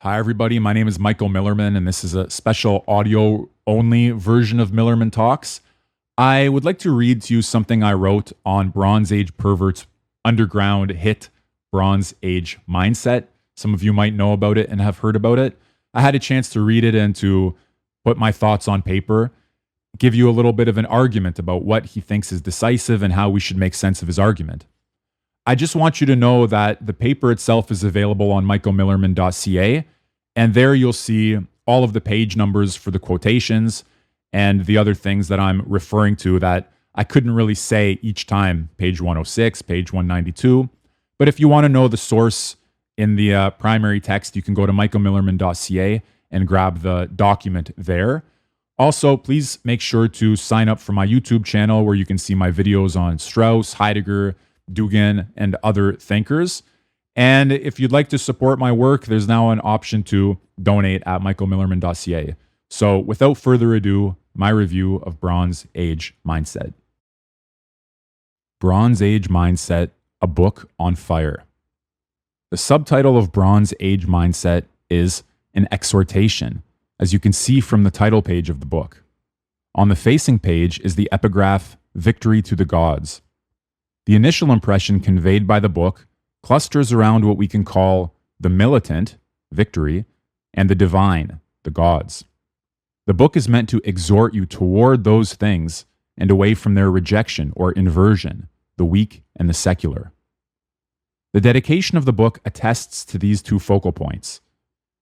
Hi, everybody. My name is Michael Millerman, and this is a special audio only version of Millerman Talks. I would like to read to you something I wrote on Bronze Age Pervert's underground hit, Bronze Age Mindset. Some of you might know about it and have heard about it. I had a chance to read it and to put my thoughts on paper, give you a little bit of an argument about what he thinks is decisive and how we should make sense of his argument. I just want you to know that the paper itself is available on michaelmillerman.ca, and there you'll see all of the page numbers for the quotations and the other things that I'm referring to that I couldn't really say each time, page 106, page 192. But if you want to know the source in the primary text, you can go to michaelmillerman.ca and grab the document there. Also, please make sure to sign up for my YouTube channel where you can see my videos on Strauss, Heidegger, Digans, and other thinkers. And if you'd like to support my work, there's now an option to donate at michaelmillerman.ca. So without further ado, my review of Bronze Age Mindset. Bronze Age Mindset, a book on fire. The subtitle of Bronze Age Mindset is an exhortation, as you can see from the title page of the book. On the facing page is the epigraph, "Victory to the Gods." The initial impression conveyed by the book clusters around what we can call the militant, victory, and the divine, the gods. The book is meant to exhort you toward those things and away from their rejection or inversion, the weak and the secular. The dedication of the book attests to these two focal points.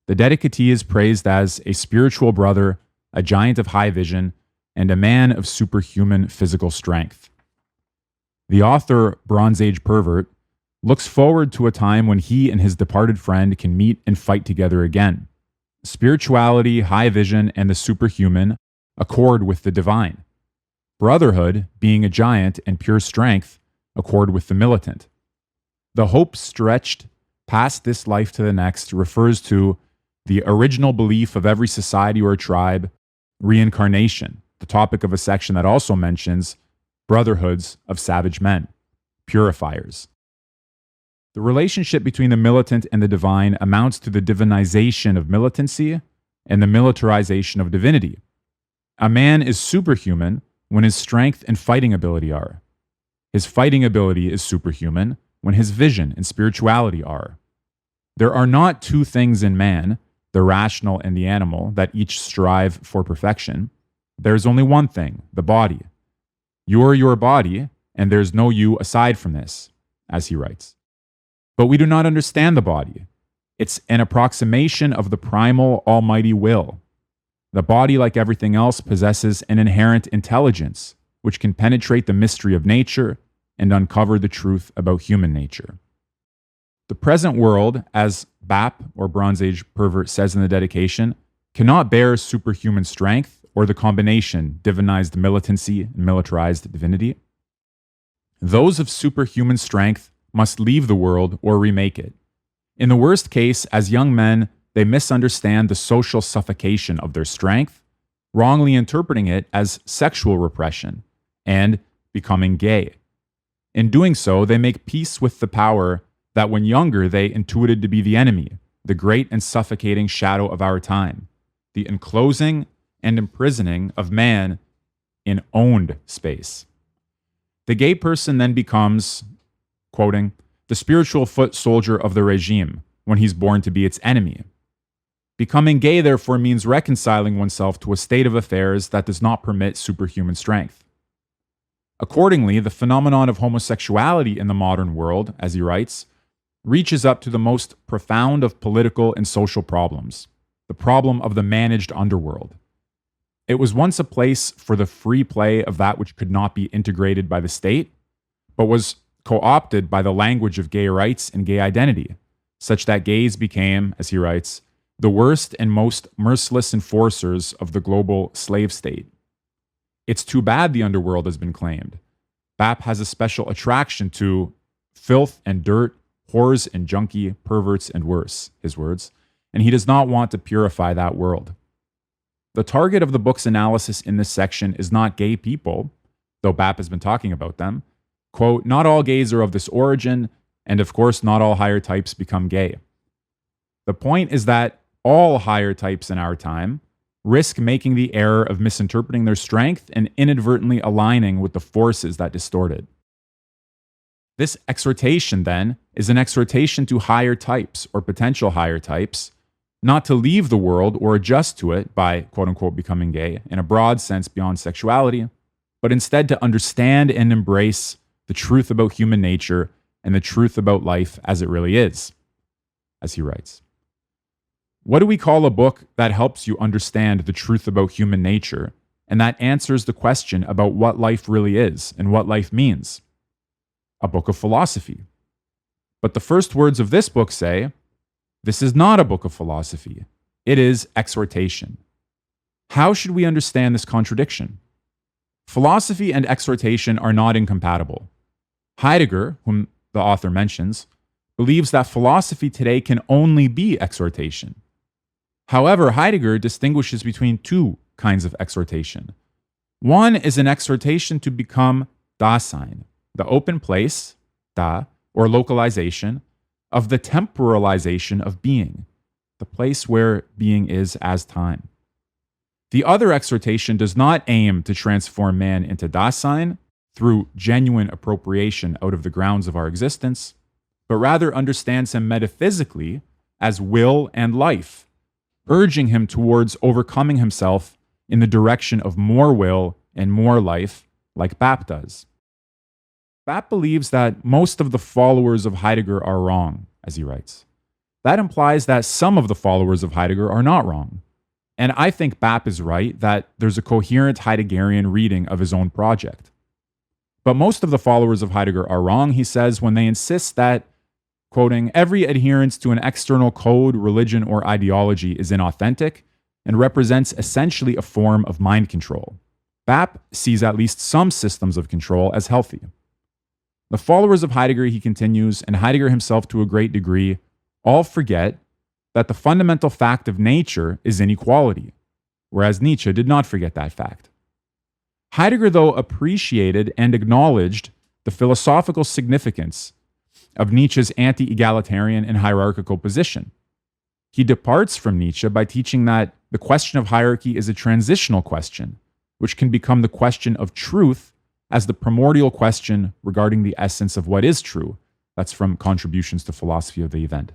The dedicatee is praised as a spiritual brother, a giant of high vision, and a man of superhuman physical strength. The author, Bronze Age Pervert, looks forward to a time when he and his departed friend can meet and fight together again. Spirituality, high vision, and the superhuman accord with the divine. Brotherhood, being a giant, and pure strength accord with the militant. The hope stretched past this life to the next refers to the original belief of every society or tribe, reincarnation, the topic of a section that also mentions brotherhoods of savage men, purifiers. The relationship between the militant and the divine amounts to the divinization of militancy and the militarization of divinity. A man is superhuman when his strength and fighting ability are. His fighting ability is superhuman when his vision and spirituality are. There are not two things in man, the rational and the animal, that each strive for perfection. There is only one thing, the body. You are your body, and there's no you aside from this, as he writes. But we do not understand the body. It's an approximation of the primal almighty will. The body, like everything else, possesses an inherent intelligence, which can penetrate the mystery of nature and uncover the truth about human nature. The present world, as Bapt, or Bronze Age Pervert, says in the dedication, cannot bear superhuman strength or the combination divinized militancy and militarized divinity. Those of superhuman strength must leave the world or remake it. In the worst case, as young men, they misunderstand the social suffocation of their strength, wrongly interpreting it as sexual repression and becoming gay. In doing so, they make peace with the power that when younger they intuited to be the enemy, the great and suffocating shadow of our time, the enclosing and imprisoning of man in owned space. The gay person then becomes, quoting, the spiritual foot soldier of the regime when he's born to be its enemy. Becoming gay, therefore, means reconciling oneself to a state of affairs that does not permit superhuman strength. Accordingly, the phenomenon of homosexuality in the modern world, as he writes, reaches up to the most profound of political and social problems, the problem of the managed underworld. It was once a place for the free play of that which could not be integrated by the state, but was co-opted by the language of gay rights and gay identity, such that gays became, as he writes, the worst and most merciless enforcers of the global slave state. It's too bad the underworld has been claimed. Bapt has a special attraction to filth and dirt, whores and junkie, perverts and worse, his words, and he does not want to purify that world. The target of the book's analysis in this section is not gay people, though Bapt has been talking about them. Quote, not all gays are of this origin, and of course not all higher types become gay. The point is that all higher types in our time risk making the error of misinterpreting their strength and inadvertently aligning with the forces that distort it. This exhortation, then, is an exhortation to higher types or potential higher types, not to leave the world or adjust to it by quote unquote becoming gay in a broad sense beyond sexuality, but instead to understand and embrace the truth about human nature and the truth about life as it really is, as he writes. What do we call a book that helps you understand the truth about human nature and that answers the question about what life really is and what life means? A book of philosophy. But the first words of this book say, this is not a book of philosophy. It is exhortation. How should we understand this contradiction? Philosophy and exhortation are not incompatible. Heidegger, whom the author mentions, believes that philosophy today can only be exhortation. However, Heidegger distinguishes between two kinds of exhortation. One is an exhortation to become Dasein, the open place, da, or localization, of the temporalization of being, the place where being is as time. The other exhortation does not aim to transform man into Dasein through genuine appropriation out of the grounds of our existence, but rather understands him metaphysically as will and life, urging him towards overcoming himself in the direction of more will and more life, like Bapt does. Bapt believes that most of the followers of Heidegger are wrong, as he writes. That implies that some of the followers of Heidegger are not wrong. And I think Bapt is right that there's a coherent Heideggerian reading of his own project. But most of the followers of Heidegger are wrong, he says, when they insist that, quoting, every adherence to an external code, religion, or ideology is inauthentic and represents essentially a form of mind control. Bapt sees at least some systems of control as healthy. The followers of Heidegger, he continues, and Heidegger himself to a great degree, all forget that the fundamental fact of nature is inequality, whereas Nietzsche did not forget that fact. Heidegger, though, appreciated and acknowledged the philosophical significance of Nietzsche's anti-egalitarian and hierarchical position. He departs from Nietzsche by teaching that the question of hierarchy is a transitional question, which can become the question of truth as the primordial question regarding the essence of what is true. That's from Contributions to Philosophy of the Event.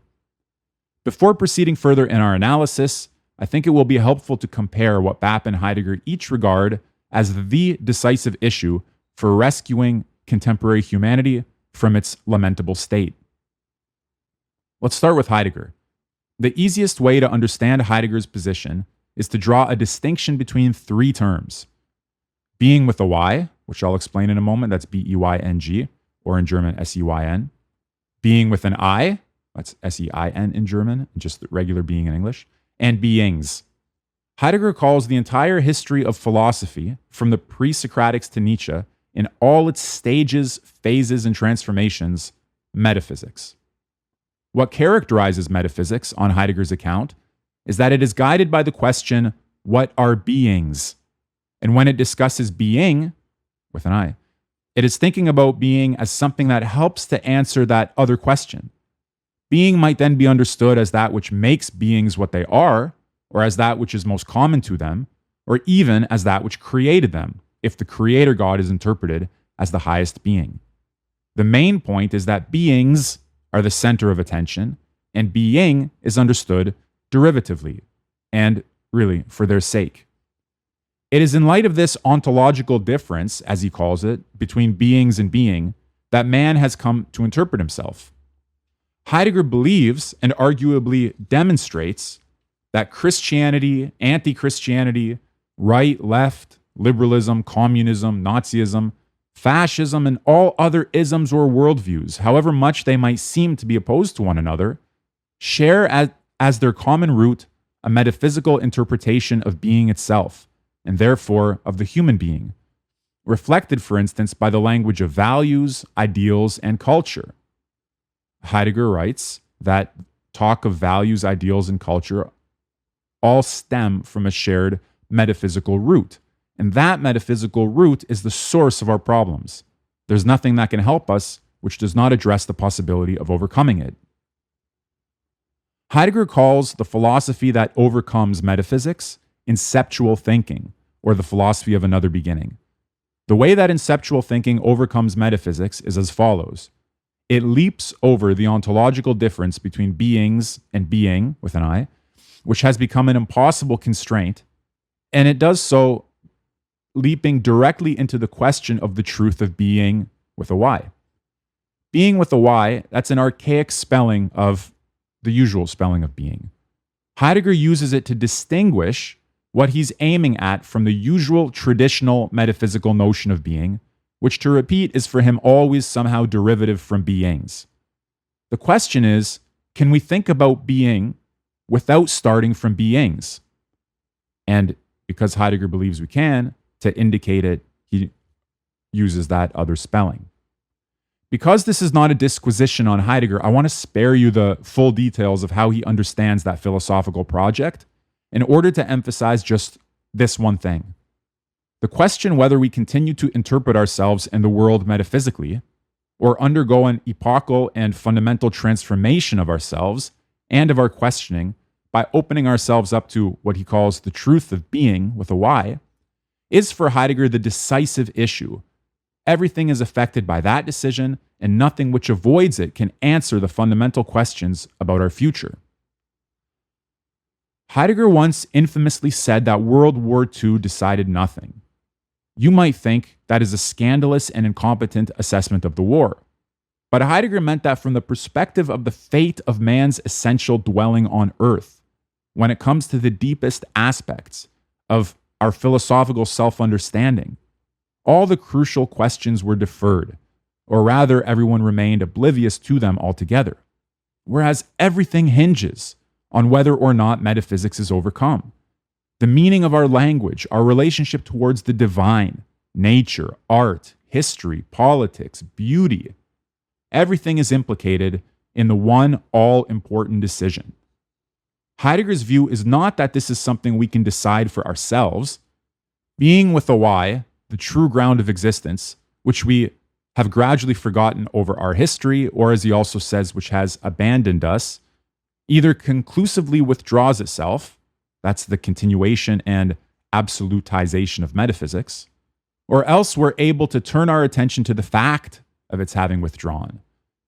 Before proceeding further in our analysis, I think it will be helpful to compare what Bapt and Heidegger each regard as the decisive issue for rescuing contemporary humanity from its lamentable state. Let's start with Heidegger. The easiest way to understand Heidegger's position is to draw a distinction between three terms. Being with a Y, which I'll explain in a moment, that's B-E-Y-N-G, or in German, S-E-Y-N. Being with an I, that's S-E-I-N in German, just regular being in English. And beings. Heidegger calls the entire history of philosophy, from the pre-Socratics to Nietzsche, in all its stages, phases, and transformations, metaphysics. What characterizes metaphysics, on Heidegger's account, is that it is guided by the question, what are beings? And when it discusses being, with an I, it is thinking about being as something that helps to answer that other question. Being might then be understood as that which makes beings what they are, or as that which is most common to them, or even as that which created them, if the creator God is interpreted as the highest being. The main point is that beings are the center of attention, and being is understood derivatively, and really for their sake. It is in light of this ontological difference, as he calls it, between beings and being, that man has come to interpret himself. Heidegger believes and arguably demonstrates that Christianity, anti-Christianity, right, left, liberalism, communism, Nazism, fascism, and all other isms or worldviews, however much they might seem to be opposed to one another, share as their common root a metaphysical interpretation of being itself, and therefore of the human being, reflected, for instance, by the language of values, ideals, and culture. Heidegger writes that talk of values, ideals, and culture all stem from a shared metaphysical root. And that metaphysical root is the source of our problems. There's nothing that can help us which does not address the possibility of overcoming it. Heidegger calls the philosophy that overcomes metaphysics inceptual thinking, or the philosophy of another beginning. The way that inceptual thinking overcomes metaphysics is as follows. It leaps over the ontological difference between beings and being, with an I, which has become an impossible constraint, and it does so leaping directly into the question of the truth of being, with a Y. Being with a Y, that's an archaic spelling of the usual spelling of being. Heidegger uses it to distinguish what he's aiming at from the usual traditional metaphysical notion of being, which, to repeat, is for him always somehow derivative from beings. The question is, can we think about being without starting from beings? And because Heidegger believes we can, to indicate it, he uses that other spelling. Because this is not a disquisition on Heidegger, I want to spare you the full details of how he understands that philosophical project in order to emphasize just this one thing. The question whether we continue to interpret ourselves and the world metaphysically, or undergo an epochal and fundamental transformation of ourselves and of our questioning by opening ourselves up to what he calls the truth of being, with a Y, is for Heidegger the decisive issue. Everything is affected by that decision, and nothing which avoids it can answer the fundamental questions about our future. Heidegger once infamously said that World War II decided nothing. You might think that is a scandalous and incompetent assessment of the war. But Heidegger meant that from the perspective of the fate of man's essential dwelling on earth, when it comes to the deepest aspects of our philosophical self-understanding, all the crucial questions were deferred, or rather, everyone remained oblivious to them altogether, whereas everything hinges on whether or not metaphysics is overcome. The meaning of our language, our relationship towards the divine, nature, art, history, politics, beauty, everything is implicated in the one all-important decision. Heidegger's view is not that this is something we can decide for ourselves. Being, with a Y, the true ground of existence, which we have gradually forgotten over our history, or as he also says, which has abandoned us, either conclusively withdraws itself, that's the continuation and absolutization of metaphysics, or else we're able to turn our attention to the fact of its having withdrawn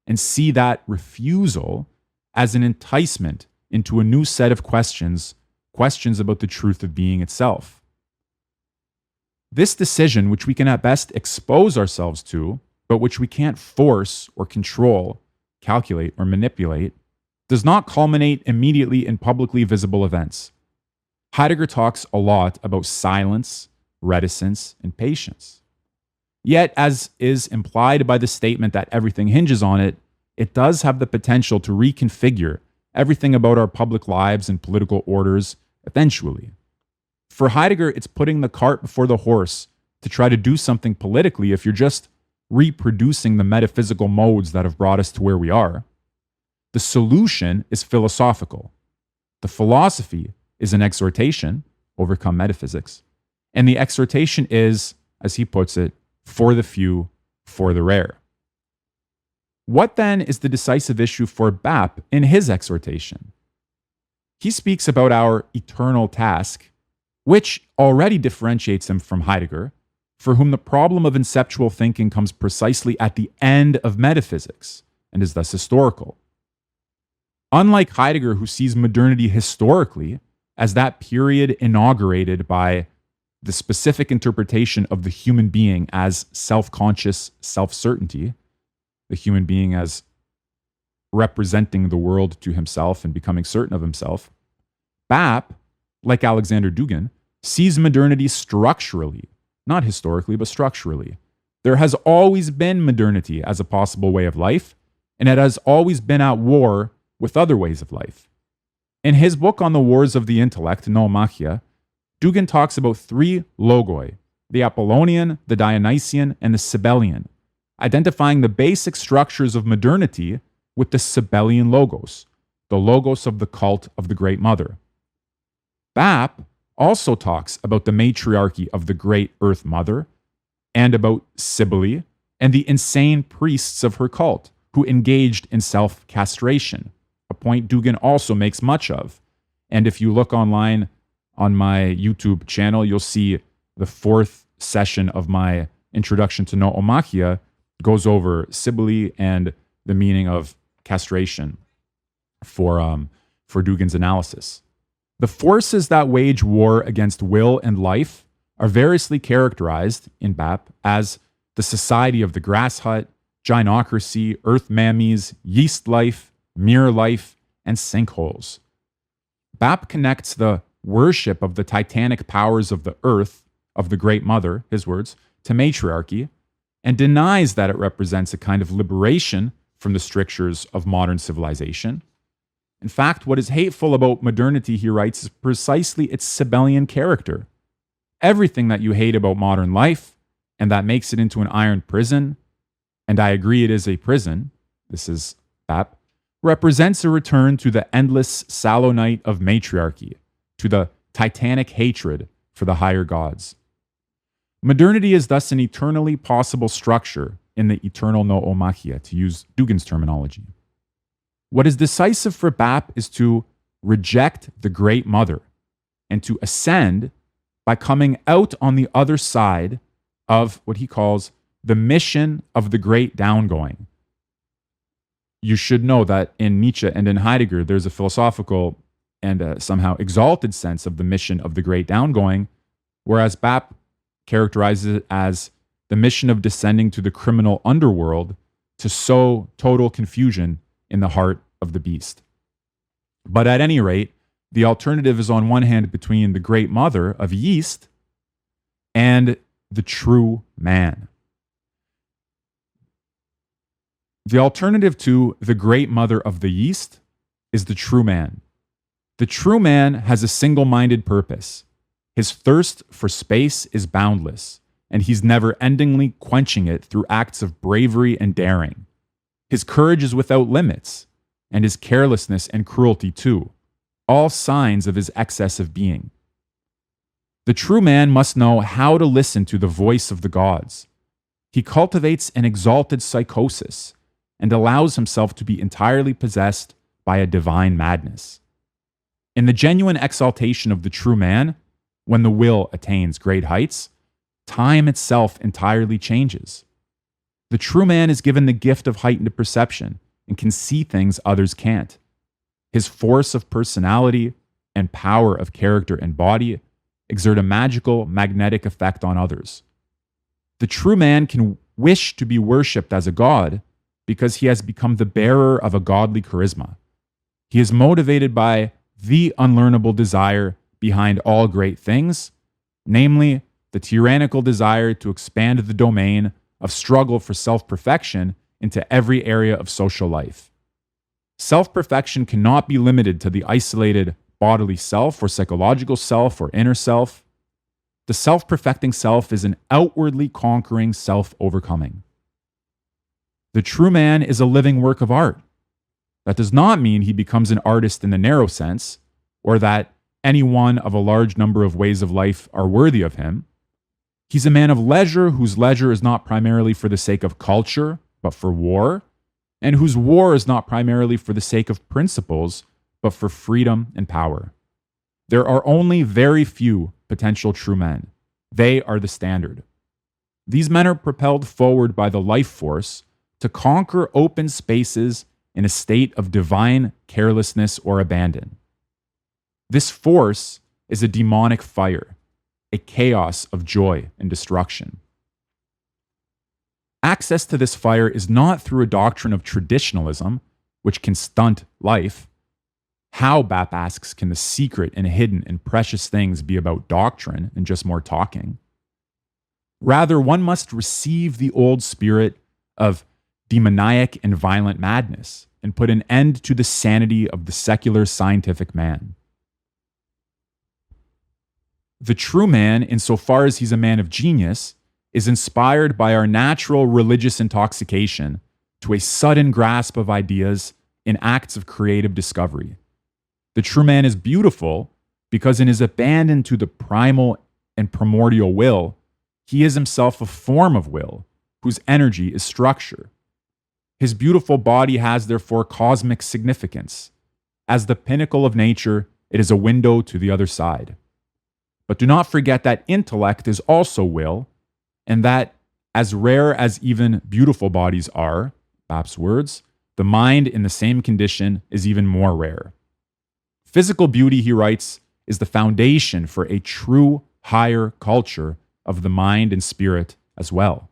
and see that refusal as an enticement into a new set of questions about the truth of being itself. This decision, which we can at best expose ourselves to, but which we can't force or control, calculate, or manipulate, does not culminate immediately in publicly visible events. Heidegger talks a lot about silence, reticence, and patience. Yet, as is implied by the statement that everything hinges on it, it does have the potential to reconfigure everything about our public lives and political orders eventually. For Heidegger, it's putting the cart before the horse to try to do something politically if you're just reproducing the metaphysical modes that have brought us to where we are. The solution is philosophical. The philosophy is an exhortation, overcome metaphysics, and the exhortation is, as he puts it, for the few, for the rare. What then is the decisive issue for Bapt in his exhortation? He speaks about our eternal task, which already differentiates him from Heidegger, for whom the problem of inceptual thinking comes precisely at the end of metaphysics and is thus historical. Unlike Heidegger, who sees modernity historically as that period inaugurated by the specific interpretation of the human being as self-conscious self-certainty, the human being as representing the world to himself and becoming certain of himself, Bapt, like Alexander Dugin, sees modernity structurally, not historically, but structurally. There has always been modernity as a possible way of life, and it has always been at war with other ways of life. In his book on the wars of the intellect, Noomachia, Dugin talks about three logoi, the Apollonian, the Dionysian, and the Cybelian, identifying the basic structures of modernity with the Cybelian logos, the logos of the cult of the Great Mother. Bapt also talks about the matriarchy of the Great Earth Mother and about Cybele and the insane priests of her cult who engaged in self-castration, a point Dugan also makes much of. And if you look online on my YouTube channel, you'll see the 4th session of my Introduction to Noomachia goes over Sibylle and the meaning of castration for Dugan's analysis. The forces that wage war against will and life are variously characterized in Bapt as the society of the grass hut, gynocracy, earth mammies, yeast life, mirror life, and sinkholes. Bapt connects the worship of the titanic powers of the earth, of the Great Mother, his words, to matriarchy, and denies that it represents a kind of liberation from the strictures of modern civilization. In fact, what is hateful about modernity, he writes, is precisely its Sibyllian character. Everything that you hate about modern life, and that makes it into an iron prison, and I agree it is a prison, this is Bapt, represents a return to the endless sallow night of matriarchy, to the titanic hatred for the higher gods. Modernity is thus an eternally possible structure in the eternal noomachia, to use Dugan's terminology. What is decisive for Bapt is to reject the Great Mother and to ascend by coming out on the other side of what he calls the mission of the great downgoing. You should know that in Nietzsche and in Heidegger, there's a philosophical and somehow exalted sense of the mission of the great downgoing, whereas Bapt characterizes it as the mission of descending to the criminal underworld to sow total confusion in the heart of the beast. But at any rate, the alternative is on one hand between the Great Mother of yeast and the true man. The alternative to the Great Mother of the yeast is the true man. The true man has a single-minded purpose. His thirst for space is boundless, and he's never-endingly quenching it through acts of bravery and daring. His courage is without limits, and his carelessness and cruelty too, all signs of his excess of being. The true man must know how to listen to the voice of the gods. He cultivates an exalted psychosis and allows himself to be entirely possessed by a divine madness. In the genuine exaltation of the true man, when the will attains great heights, time itself entirely changes. The true man is given the gift of heightened perception and can see things others can't. His force of personality and power of character and body exert a magical, magnetic effect on others. The true man can wish to be worshipped as a god because he has become the bearer of a godly charisma. He is motivated by the unlearnable desire behind all great things, namely the tyrannical desire to expand the domain of struggle for self-perfection into every area of social life. Self-perfection cannot be limited to the isolated bodily self or psychological self or inner self. The self-perfecting self is an outwardly conquering self-overcoming. The true man is a living work of art. That does not mean he becomes an artist in the narrow sense, or that any one of a large number of ways of life are worthy of him. He's a man of leisure whose leisure is not primarily for the sake of culture, but for war, and whose war is not primarily for the sake of principles, but for freedom and power. There are only very few potential true men. They are the standard. These men are propelled forward by the life force to conquer open spaces in a state of divine carelessness or abandon. This force is a demonic fire, a chaos of joy and destruction. Access to this fire is not through a doctrine of traditionalism, which can stunt life. How, Bapt asks, can the secret and hidden and precious things be about doctrine and just more talking? Rather, one must receive the old spirit of demoniac and violent madness and put an end to the sanity of the secular scientific man. The true man, insofar as he's a man of genius, is inspired by our natural religious intoxication to a sudden grasp of ideas in acts of creative discovery. The true man is beautiful because in his abandon to the primal and primordial will, he is himself a form of will whose energy is structure. His beautiful body has therefore cosmic significance, As the pinnacle of nature, it is a window to the other side. But do not forget that intellect is also will, and that as rare as even beautiful bodies are, Bapt's words, the mind in the same condition is even more rare. Physical beauty, he writes, is the foundation for a true higher culture of the mind and spirit as well.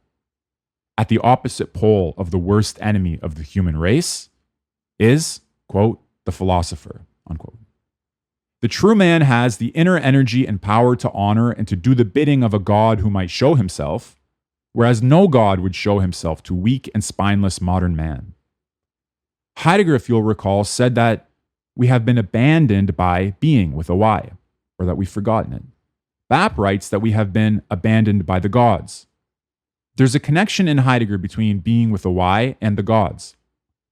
At the opposite pole of the worst enemy of the human race is, quote, the philosopher, unquote. The true man has the inner energy and power to honor and to do the bidding of a God who might show himself, whereas no God would show himself to weak and spineless modern man. Heidegger, if you'll recall, said that we have been abandoned by being with a Y, or that we've forgotten it. Bapt writes that we have been abandoned by the gods. There's a connection in Heidegger between being with a Y and the gods.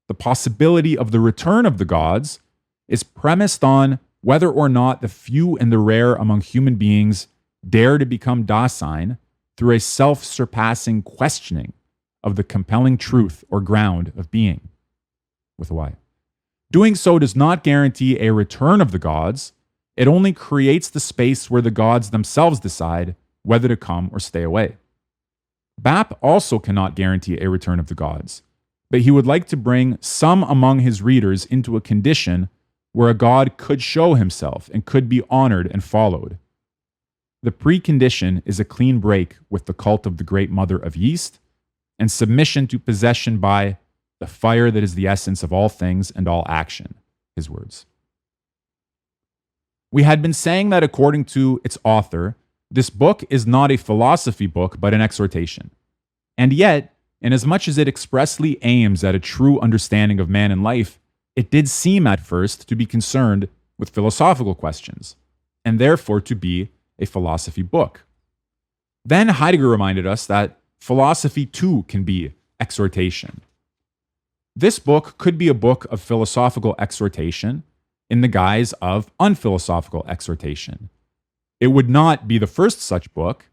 The possibility of the return of the gods is premised on whether or not the few and the rare among human beings dare to become docile through a self-surpassing questioning of the compelling truth or ground of being, with a Y. Doing so does not guarantee a return of the gods. It only creates the space where the gods themselves decide whether to come or stay away. Bapt also cannot guarantee a return of the gods, but he would like to bring some among his readers into a condition where a god could show himself and could be honored and followed. The precondition is a clean break with the cult of the great mother of yeast and submission to possession by the fire that is the essence of all things and all action, his words. We had been saying that according to its author, this book is not a philosophy book, but an exhortation. And yet, inasmuch as it expressly aims at a true understanding of man and life, it did seem at first to be concerned with philosophical questions, and therefore to be a philosophy book. Then Heidegger reminded us that philosophy too can be exhortation. This book could be a book of philosophical exhortation in the guise of unphilosophical exhortation. It would not be the first such book,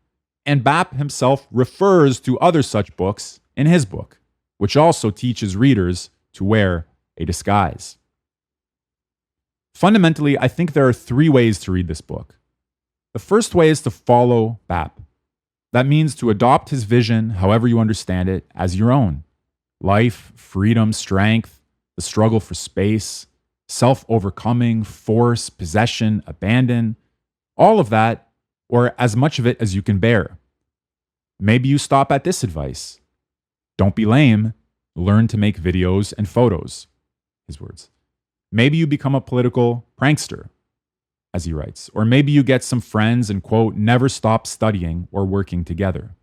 and Bapt himself refers to other such books in his book, which also teaches readers to wear a disguise. Fundamentally, I think there are three ways to read this book. The first way is to follow Bapt. That means to adopt his vision, however you understand it, as your own. Life, freedom, strength, the struggle for space, self-overcoming, force, possession, abandon, all of that, or as much of it as you can bear. Maybe you stop at this advice. Don't be lame. Learn to make videos and photos, his words. Maybe you become a political prankster, as he writes. Or maybe you get some friends and, quote, never stop studying or working together.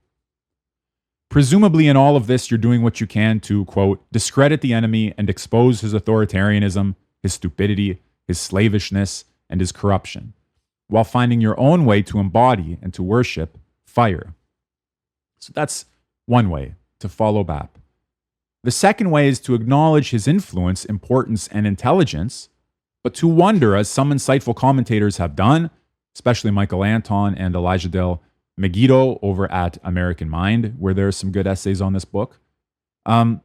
Presumably in all of this, you're doing what you can to, quote, discredit the enemy and expose his authoritarianism, his stupidity, his slavishness, and his corruption, while finding your own way to embody and to worship fire. So that's one way to follow Bapt. The second way is to acknowledge his influence, importance, and intelligence, but to wonder, as some insightful commentators have done, especially Michael Anton and Elijah Del Megiddo over at American Mind, where there are some good essays on this book, to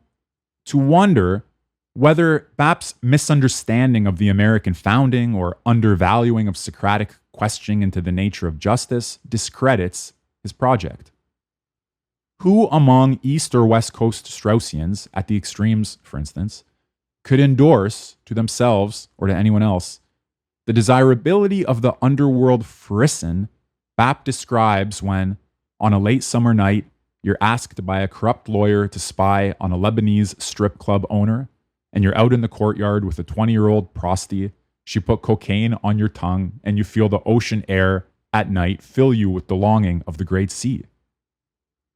wonder whether Bapt's misunderstanding of the American founding or undervaluing of Socratic questioning into the nature of justice discredits his project. Who among East or West Coast Straussians, at the extremes, for instance, could endorse to themselves or to anyone else the desirability of the underworld frisson Bapt describes when, on a late summer night, you're asked by a corrupt lawyer to spy on a Lebanese strip club owner, and you're out in the courtyard with a 20-year-old prosty. She put cocaine on your tongue, and you feel the ocean air at night fill you with the longing of the great sea.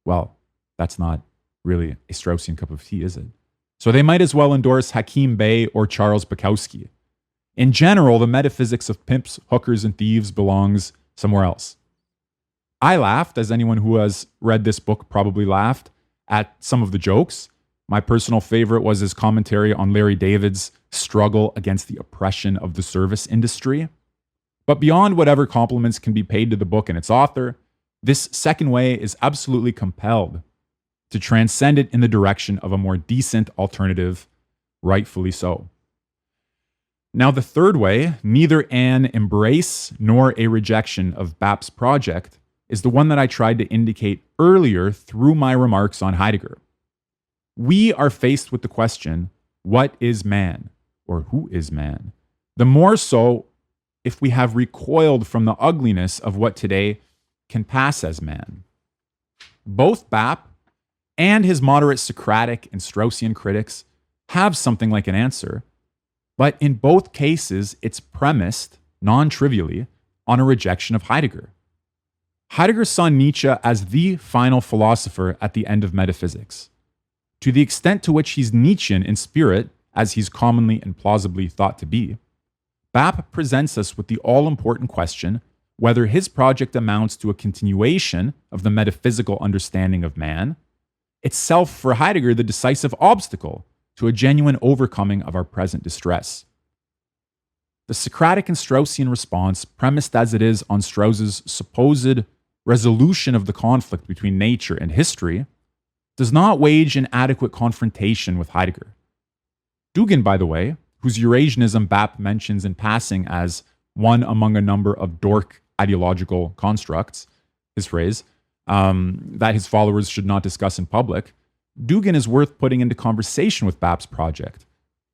Well, that's not really a Straussian cup of tea, is it? So they might as well endorse Hakim Bey or Charles Bukowski. In general, the metaphysics of pimps, hookers, and thieves belongs somewhere else. I laughed, as anyone who has read this book probably laughed, at some of the jokes. My personal favorite was his commentary on Larry David's struggle against the oppression of the service industry. But beyond whatever compliments can be paid to the book and its author, this second way is absolutely compelled to transcend it in the direction of a more decent alternative, rightfully so. Now, the third way, neither an embrace nor a rejection of Bapt's project, is the one that I tried to indicate earlier through my remarks on Heidegger. We are faced with the question, what is man? Or who is man? The more so if we have recoiled from the ugliness of what today can pass as man. Both Bapt and his moderate Socratic and Straussian critics have something like an answer, but in both cases, it's premised, non-trivially, on a rejection of Heidegger. Heidegger saw Nietzsche as the final philosopher at the end of metaphysics. To the extent to which he's Nietzschean in spirit, as he's commonly and plausibly thought to be, Bapt presents us with the all-important question whether his project amounts to a continuation of the metaphysical understanding of man, itself for Heidegger the decisive obstacle to a genuine overcoming of our present distress. The Socratic and Straussian response, premised as it is on Strauss's supposed resolution of the conflict between nature and history, does not wage an adequate confrontation with Heidegger. Digans, by the way, whose Eurasianism Bapt mentions in passing as one among a number of dork ideological constructs, his phrase, that his followers should not discuss in public, Digans is worth putting into conversation with Bapt's project,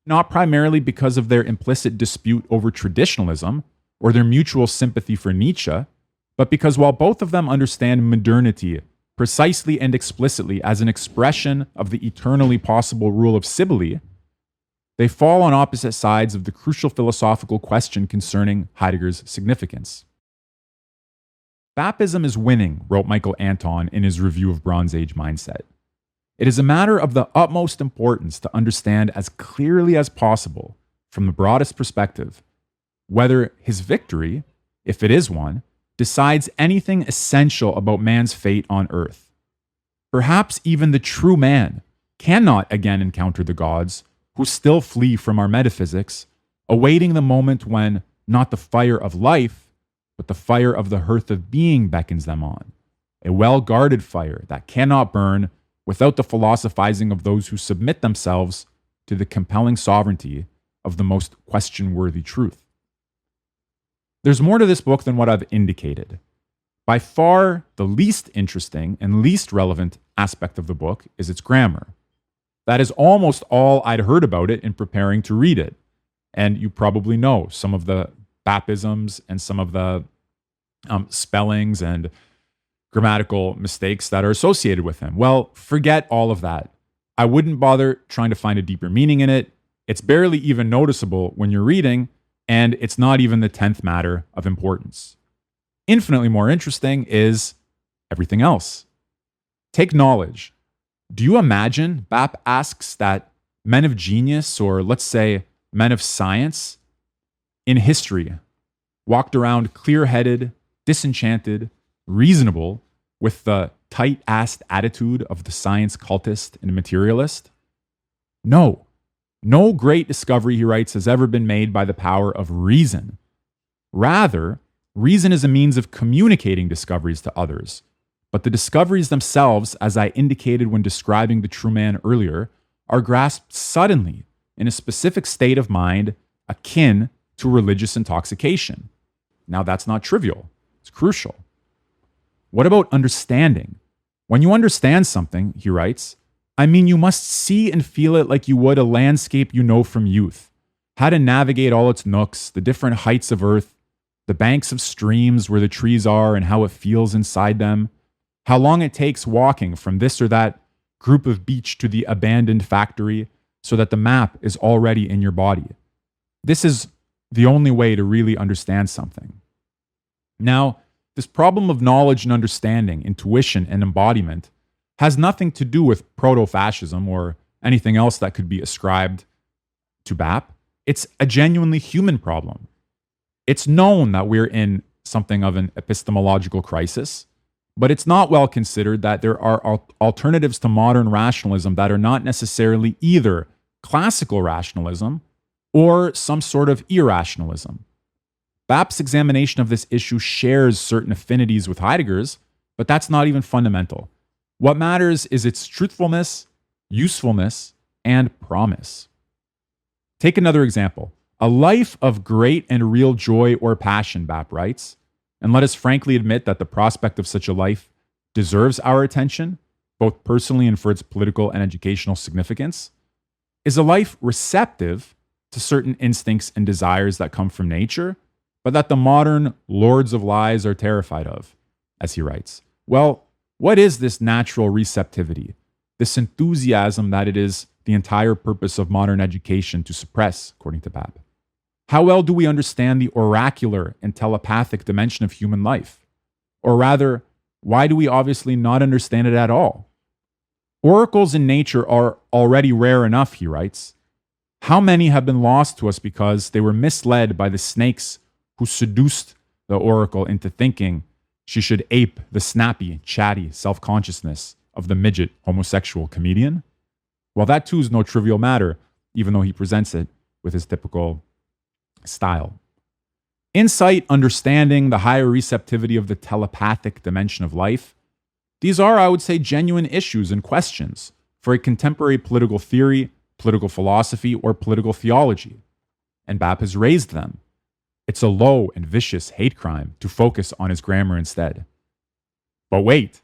not primarily because of their implicit dispute over traditionalism or their mutual sympathy for Nietzsche, but because while both of them understand modernity precisely and explicitly as an expression of the eternally possible rule of Cybele, they fall on opposite sides of the crucial philosophical question concerning Heidegger's significance. Bapism is winning, wrote Michael Anton in his review of Bronze Age Mindset. It is a matter of the utmost importance to understand as clearly as possible, from the broadest perspective, whether his victory, if it is one, decides anything essential about man's fate on earth. Perhaps even the true man cannot again encounter the gods, who still flee from our metaphysics, awaiting the moment when not the fire of life, but the fire of the hearth of being beckons them on, a well-guarded fire that cannot burn without the philosophizing of those who submit themselves to the compelling sovereignty of the most question-worthy truth. There's more to this book than what I've indicated. By far, the least interesting and least relevant aspect of the book is its grammar. That is almost all I'd heard about it in preparing to read it. And you probably know some of the Bapisms and some of the spellings and grammatical mistakes that are associated with him. Well, forget all of that. I wouldn't bother trying to find a deeper meaning in it. It's barely even noticeable when you're reading, and it's not even the 10th matter of importance. Infinitely more interesting is everything else. Take knowledge. Do you imagine, Bapt asks, that men of genius, or let's say men of science, in history, walked around clear-headed, disenchanted, reasonable, with the tight-assed attitude of the science cultist and materialist? No. No great discovery, he writes, has ever been made by the power of reason. Rather, reason is a means of communicating discoveries to others. But the discoveries themselves, as I indicated when describing the true man earlier, are grasped suddenly in a specific state of mind akin to religious intoxication. Now, that's not trivial. It's crucial. What about understanding? When you understand something, he writes, I mean, you must see and feel it like you would a landscape you know from youth, how to navigate all its nooks, the different heights of earth, the banks of streams where the trees are and how it feels inside them, how long it takes walking from this or that group of beach to the abandoned factory so that the map is already in your body. This is the only way to really understand something. Now, this problem of knowledge and understanding, intuition and embodiment has nothing to do with proto-fascism or anything else that could be ascribed to Bapt. It's a genuinely human problem. It's known that we're in something of an epistemological crisis, but it's not well considered that there are alternatives to modern rationalism that are not necessarily either classical rationalism or some sort of irrationalism. Bapt's examination of this issue shares certain affinities with Heidegger's, but that's not even fundamental. What matters is its truthfulness, usefulness, and promise. Take another example, A life of great and real joy or passion, Bapt writes, and let us frankly admit that the prospect of such a life deserves our attention, both personally and for its political and educational significance, is a life receptive to certain instincts and desires that come from nature, but that the modern lords of lies are terrified of, as he writes. Well, what is this natural receptivity, this enthusiasm that it is the entire purpose of modern education to suppress, according to Bapt? How well do we understand the oracular and telepathic dimension of human life? Or rather, why do we obviously not understand it at all? Oracles in nature are already rare enough, he writes. How many have been lost to us because they were misled by the snakes who seduced the oracle into thinking she should ape the snappy, chatty self-consciousness of the midget homosexual comedian? Well, that too is no trivial matter, even though he presents it with his typical style. Insight, understanding, the higher receptivity of the telepathic dimension of life, these are, I would say, genuine issues and questions for a contemporary political theory, political philosophy, or political theology. And Bapt has raised them. It's a low and vicious hate crime to focus on his grammar instead. But wait,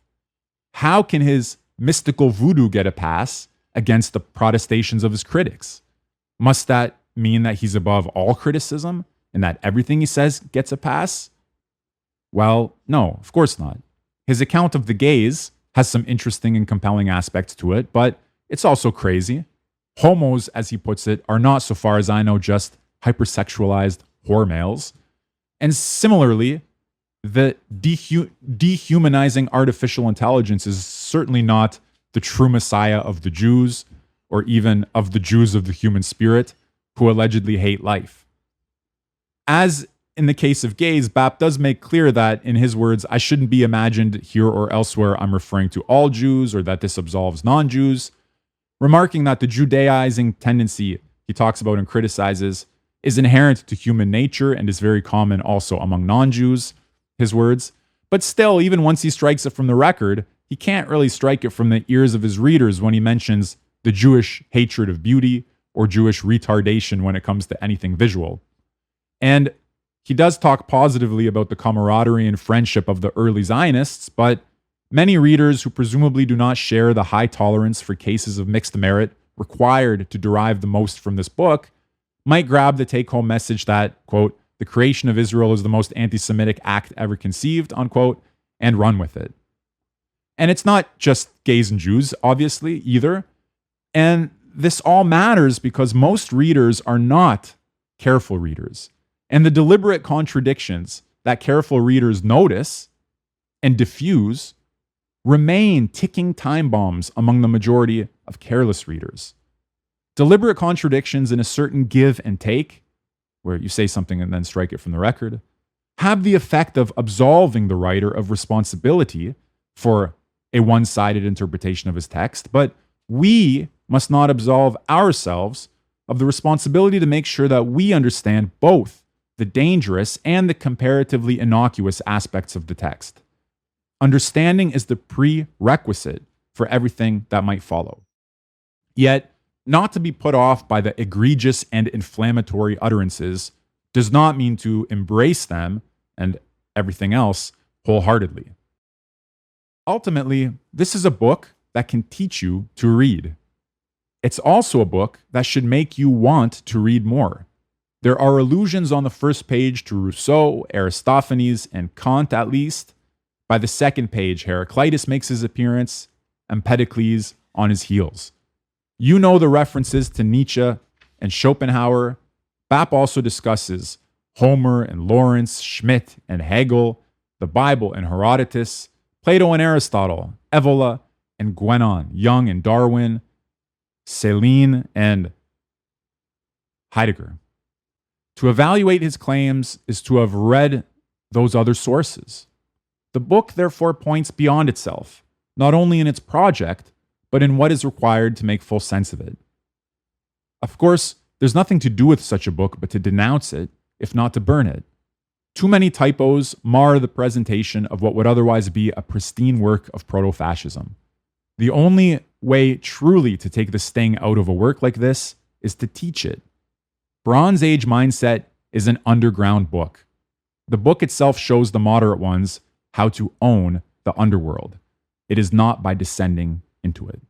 how can his mystical voodoo get a pass against the protestations of his critics? Must that mean that he's above all criticism and that everything he says gets a pass? Well, no, of course not. His account of the gays has some interesting and compelling aspects to it, but it's also crazy. Homos, as he puts it, are not, so far as I know, just hypersexualized whore males. And similarly, the dehumanizing artificial intelligence is certainly not the true messiah of the Jews, or even of the Jews of the human spirit, who allegedly hate life. As in the case of gays, Bapt does make clear that, in his words, I shouldn't be imagined here or elsewhere I'm referring to all Jews or that this absolves non-Jews, remarking that the Judaizing tendency he talks about and criticizes is inherent to human nature and is very common also among non-Jews, his words. But still, even once he strikes it from the record, he can't really strike it from the ears of his readers when he mentions the Jewish hatred of beauty or Jewish retardation when it comes to anything visual. And he does talk positively about the camaraderie and friendship of the early Zionists, but many readers who presumably do not share the high tolerance for cases of mixed merit required to derive the most from this book might grab the take-home message that, quote, the creation of Israel is the most anti-Semitic act ever conceived, unquote, and run with it. And it's not just gays and Jews, obviously, either. And this all matters because most readers are not careful readers. And the deliberate contradictions that careful readers notice and diffuse remain ticking time bombs among the majority of careless readers. Deliberate contradictions in a certain give and take, where you say something and then strike it from the record, have the effect of absolving the writer of responsibility for a one-sided interpretation of his text, but we must not absolve ourselves of the responsibility to make sure that we understand both the dangerous and the comparatively innocuous aspects of the text. Understanding is the prerequisite for everything that might follow. Yet, not to be put off by the egregious and inflammatory utterances does not mean to embrace them and everything else wholeheartedly. Ultimately, this is a book that can teach you to read. It's also a book that should make you want to read more. There are allusions on the first page to Rousseau, Aristophanes, and Kant at least. By the second page, Heraclitus makes his appearance, Empedocles on his heels. You know the references to Nietzsche and Schopenhauer. Bapt also discusses Homer and Lawrence, Schmidt and Hegel, the Bible and Herodotus, Plato and Aristotle, Evola and Guénon, Jung and Darwin, Céline and Heidegger. To evaluate his claims is to have read those other sources. The book, therefore, points beyond itself, not only in its project, but in what is required to make full sense of it. Of course, there's nothing to do with such a book but to denounce it, if not to burn it. Too many typos mar the presentation of what would otherwise be a pristine work of proto-fascism. The only way truly to take the sting out of a work like this is to teach it. Bronze Age Mindset is an underground book. The book itself shows the moderate ones how to own the underworld. It is not by descending into it.